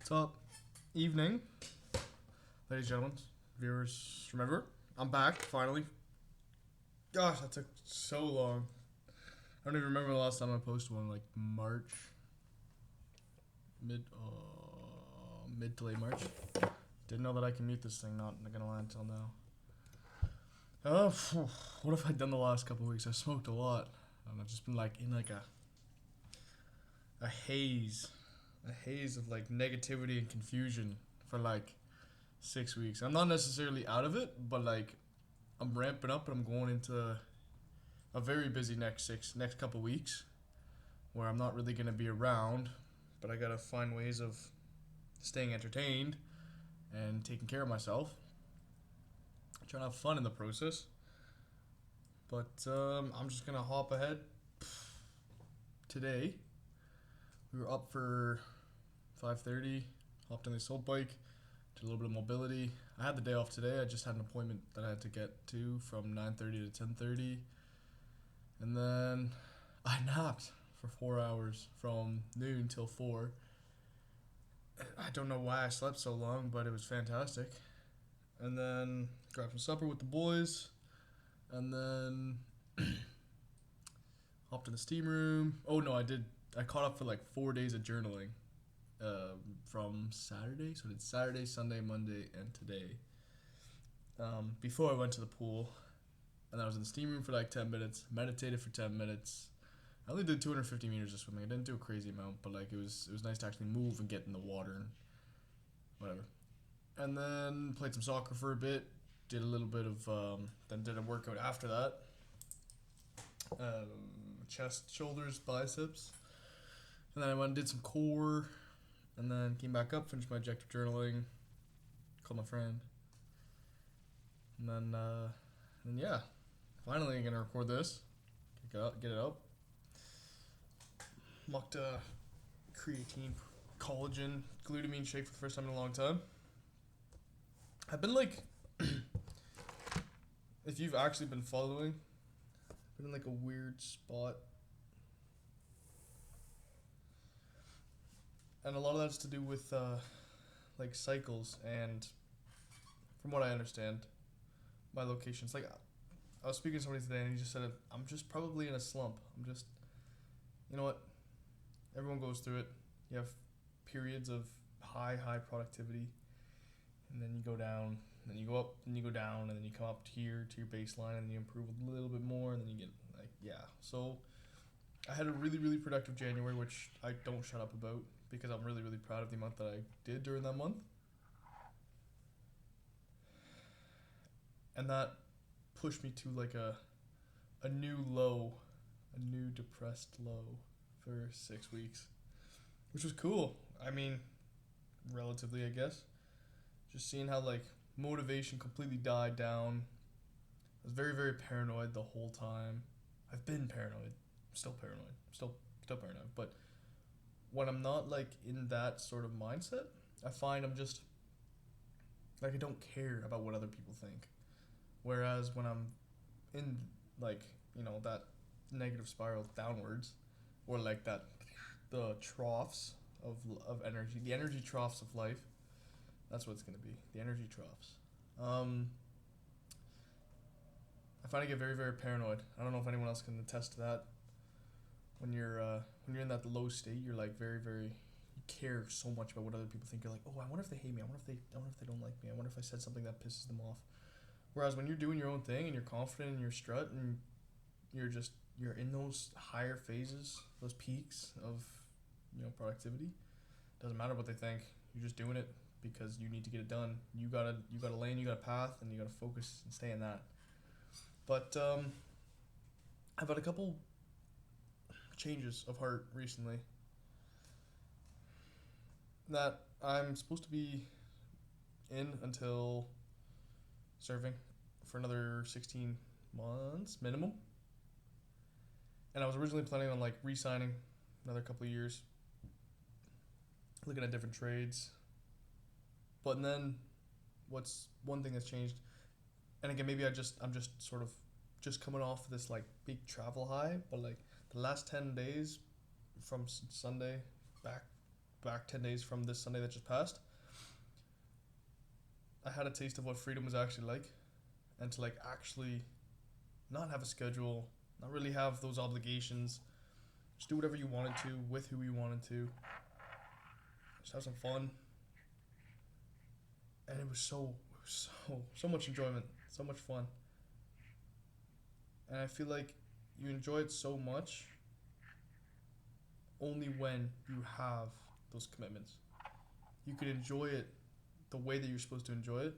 Top evening, ladies and gentlemen, viewers. Remember, I'm back finally. Gosh, that took so long. I don't even remember the last time I posted one. Like March, mid to late March. Didn't know that I can mute this thing. Not gonna lie until now. What have I done the last couple of weeks? I smoked a lot, and I've just been like in like a haze of like negativity and confusion for like 6 weeks. I'm not necessarily out of it, but like I'm ramping up and I'm going into a very busy next couple weeks where I'm not really gonna be around, but I gotta find ways of staying entertained and taking care of myself. Trying to have fun in the process. But I'm just gonna hop ahead. Today we were up for 5:30. Hopped on the assault bike. Did a little bit of mobility. I had the day off today. I just had an appointment that I had to get to from 9:30 to 10:30, and then I napped for 4 hours from noon till 4. I don't know why I slept so long, but it was fantastic. And then grabbed some supper with the boys, and then hopped in the steam room. Oh no, I did. I caught up for like 4 days of journaling. From Saturday, so I did Saturday, Sunday, Monday, and today. Before I went to the pool, and then I was in the steam room for like 10 minutes, meditated for 10 minutes. I only did 250 meters of swimming. I didn't do a crazy amount, but like it was nice to actually move and get in the water and whatever. And then played some soccer for a bit. Did a little bit of then did a workout after that. Chest, shoulders, biceps, and then I went and did some core, and then came back up, finished my objective journaling, called my friend, and then yeah, finally I'm gonna record this, get it up. Mucked creatine, collagen, glutamine shake for the first time in a long time. I've been like, if you've actually been following, I've been in like a weird spot. And a lot of that's to do with like cycles, and from what I understand, my locations. Like I was speaking to somebody today, and he just said, "I'm just probably in a slump. I'm just, you know what? Everyone goes through it. You have periods of high productivity, and then you go down, and then you go up, and you go down, and then you come up here to your baseline, and you improve a little bit more, and then you get like yeah. So I had a really productive January, which I don't shut up about because I'm really proud of the amount that I did during that month, and that pushed me to like a new low, a new depressed low for 6 weeks, which was cool. I mean, relatively, I guess. Just seeing how like motivation completely died down. I was very paranoid the whole time. I've been paranoid. I'm still paranoid. Still paranoid. But when I'm not like in that sort of mindset, I find I'm just like I don't care about what other people think. Whereas when I'm in like, that negative spiral downwards, or like that the troughs of energy, the energy troughs of life. That's what it's gonna be. The energy troughs. I find I get very paranoid. I don't know if anyone else can attest to that. When you're in that low state, you're like very you care so much about what other people think. You're like, oh, I wonder if they hate me. I wonder if they don't like me. I wonder if I said something that pisses them off. Whereas when you're doing your own thing and you're confident in your strut and you're in those higher phases, those peaks of productivity. Doesn't matter what they think. You're just doing it because you need to get it done. You got a lane, you got a path, and you got to focus and stay in that. But I've had a couple changes of heart recently that I'm supposed to be in until serving for another 16 months minimum. And I was originally planning on like re-signing another couple of years, looking at different trades. But then what's one thing that's changed, and again maybe I'm just sort of just coming off this like big travel high, but like the last 10 days from Sunday back back 10 days from this Sunday that just passed, I had a taste of what freedom was actually like, and to like actually not have a schedule, not really have those obligations, just do whatever you wanted to with who you wanted to, just have some fun, and it was so much enjoyment, so much fun, and I feel like you enjoy it so much only when you have those commitments. You can enjoy it the way that you're supposed to enjoy it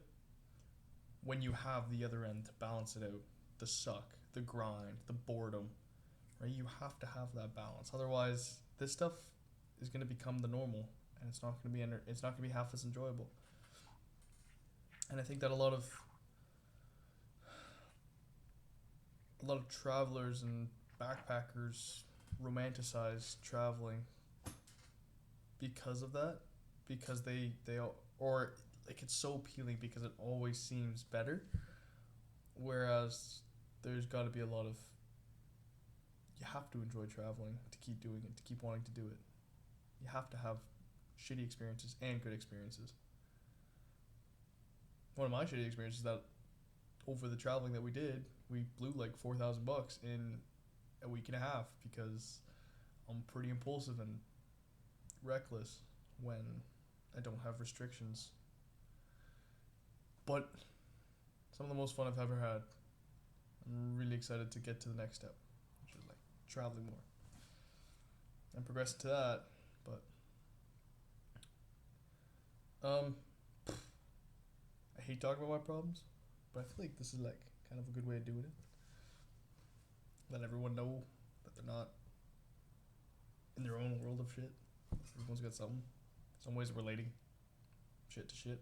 when you have the other end to balance it out, the suck, the grind, the boredom, right? You have to have that balance. Otherwise, this stuff is going to become the normal, and it's not going to be it's not going to be half as enjoyable. And I think that a lot of travelers and backpackers romanticize traveling because of that, because or like it's so appealing because it always seems better, whereas there's got to be a lot of, you have to enjoy traveling to keep doing it, to keep wanting to do it. You have to have shitty experiences and good experiences. One of my shitty experiences that over the traveling that we did, we blew like $4,000 in a week and a half because I'm pretty impulsive and reckless when I don't have restrictions. But some of the most fun I've ever had. I'm really excited to get to the next step, which is like traveling more and progressing to that. But I hate talking about my problems, but I feel like this is like kind of a good way of doing it. Let everyone know that they're not in their own world of shit. Everyone's got something. Some ways of relating shit to shit.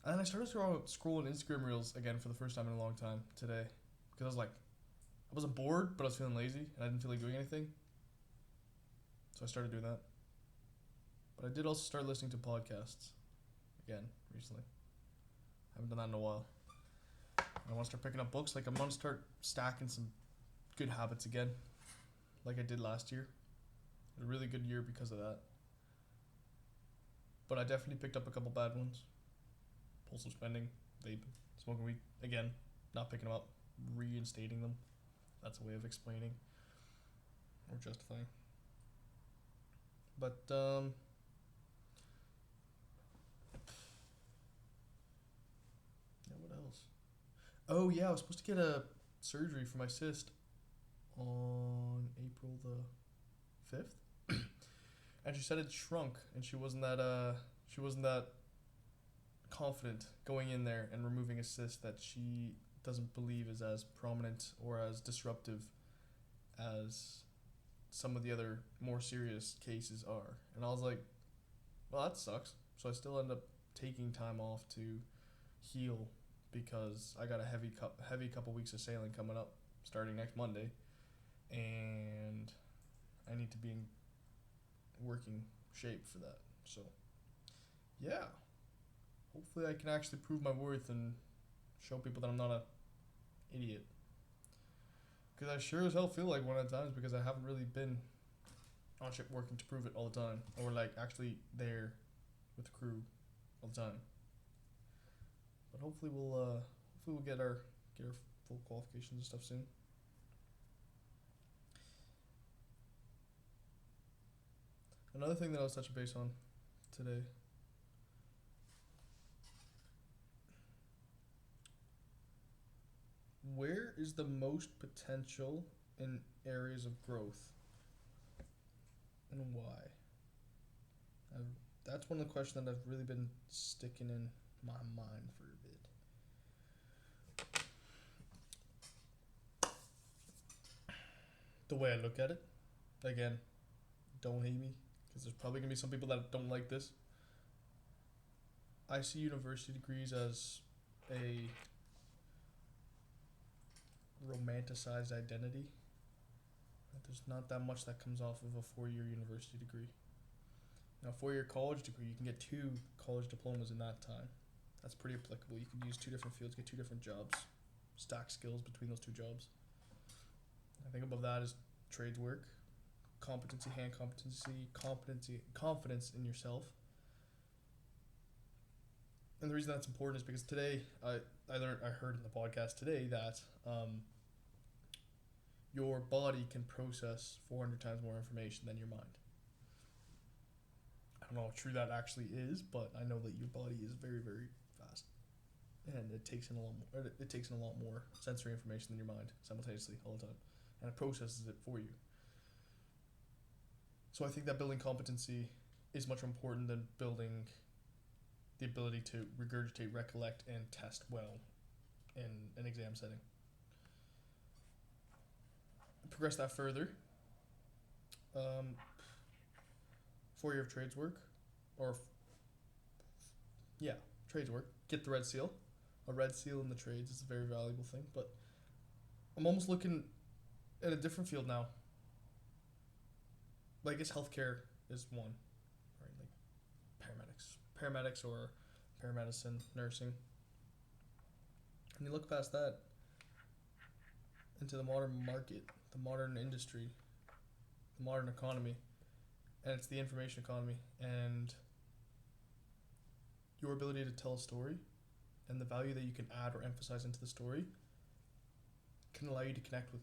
And then I started scrolling Instagram Reels again for the first time in a long time today. Because I was like, I wasn't bored, but I was feeling lazy, and I didn't feel like doing anything. So I started doing that. But I did also start listening to podcasts again recently. I haven't done that in a while. I want to start picking up books. Like, I'm going to start stacking some good habits again, like I did last year. A really good year because of that. But I definitely picked up a couple bad ones. Impulsive spending, vaping, smoking weed. Again, not picking them up, reinstating them. That's a way of explaining or justifying. But, yeah, what else? Oh, yeah, I was supposed to get a surgery for my cyst on April the 5th. And she said it shrunk, and she wasn't that confident going in there and removing a cyst that she doesn't believe is as prominent or as disruptive as some of the other more serious cases are. And I was like, well, that sucks. So I still end up taking time off to heal because I got a heavy couple weeks of sailing coming up starting next Monday, and I need to be in working shape for that. So yeah, hopefully I can actually prove my worth and show people that I'm not a idiot, because I sure as hell feel like one at times, because I haven't really been on ship working to prove it all the time, or like actually there with the crew all the time. But hopefully we'll get our full qualifications and stuff soon. Another thing that I was touching base on today. Where is the most potential in areas of growth, and why? That's one of the questions that I've really been sticking in my mind for a bit. The way I look at it, again, don't hate me, because there's probably going to be some people that don't like this. I see university degrees as a romanticized identity. There's not that much that comes off of a 4-year university degree. Now, a 4-year college degree, you can get 2 college diplomas in that time. That's pretty applicable. You can use 2 different fields, get 2 different jobs, stack skills between those 2 jobs. I think above that is trades work, competency, hand competency, confidence in yourself. And the reason that's important is because today I heard in the podcast today that your body can process 400 times more information than your mind. I don't know how true that actually is, but I know that your body is very, very fast, and it takes in a lot more. It takes in a lot more sensory information than your mind simultaneously all the time, and it processes it for you. So I think that building competency is much more important than building the ability to regurgitate, recollect, and test well in an exam setting. Progress that further. 4 year of trades work, trades work. Get the red seal. A red seal in the trades is a very valuable thing, but I'm almost looking at a different field now. Like, I guess healthcare is one, right? Like paramedics or paramedicine, nursing. And you look past that into the modern market, the modern industry, the modern economy, and it's the information economy, and your ability to tell a story and the value that you can add or emphasize into the story can allow you to connect with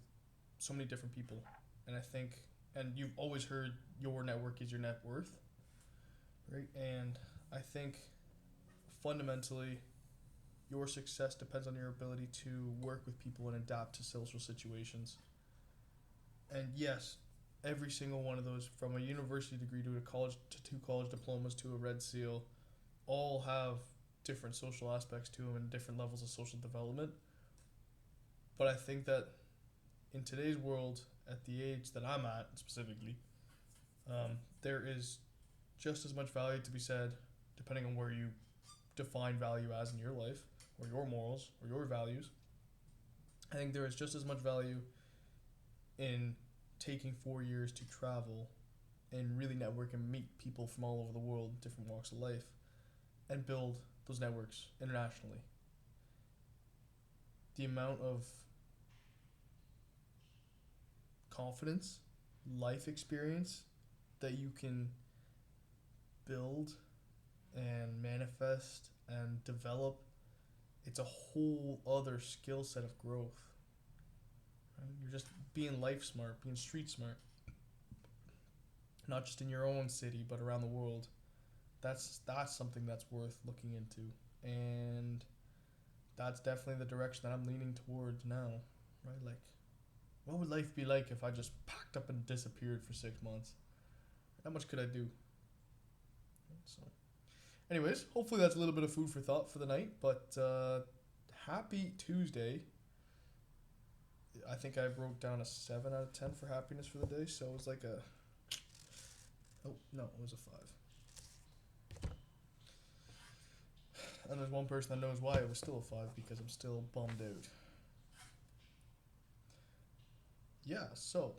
so many different people. And I think, and you've always heard your network is your net worth, right? And I think fundamentally your success depends on your ability to work with people and adapt to social situations. And yes, every single one of those, from a university degree to a college to 2 college diplomas to a red seal, all have different social aspects to them and different levels of social development. But I think that in today's world, at the age that I'm at specifically, there is just as much value to be said, depending on where you define value as in your life, or your morals, or your values. I think there is just as much value in taking 4 years to travel and really network and meet people from all over the world, different walks of life, and build those networks internationally. The amount of confidence, life experience that you can build and manifest and develop, it's a whole other skill set of growth. Right? You're just being life smart, being street smart, not just in your own city but around the world. That's something that's worth looking into, and that's definitely the direction that I'm leaning towards now, right? Like, what would life be like if I just packed up and disappeared for 6 months? How much could I do? So, anyways, hopefully that's a little bit of food for thought for the night, but happy Tuesday. I think I wrote down a 7 out of 10 for happiness for the day, so it was like it was a 5. And there's one person that knows why it was still a 5, because I'm still bummed out. Yeah, so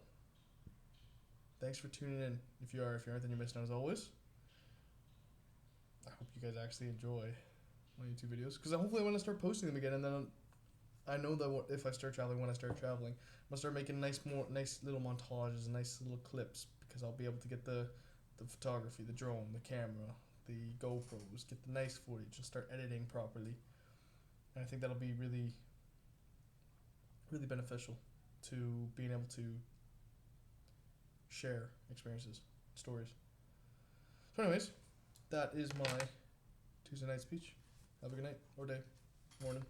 thanks for tuning in. If you aren't, then you're missing out as always. I hope you guys actually enjoy my YouTube videos, because hopefully I want to start posting them again, and then I know that if I start traveling, when I start traveling, I'm gonna start making nice little montages and nice little clips, because I'll be able to get the photography, the drone, the camera, the GoPros, get the nice footage, and start editing properly. And I think that'll be really, really beneficial to being able to share experiences, stories. So anyways, that is my Tuesday night speech. Have a good night, or day, morning.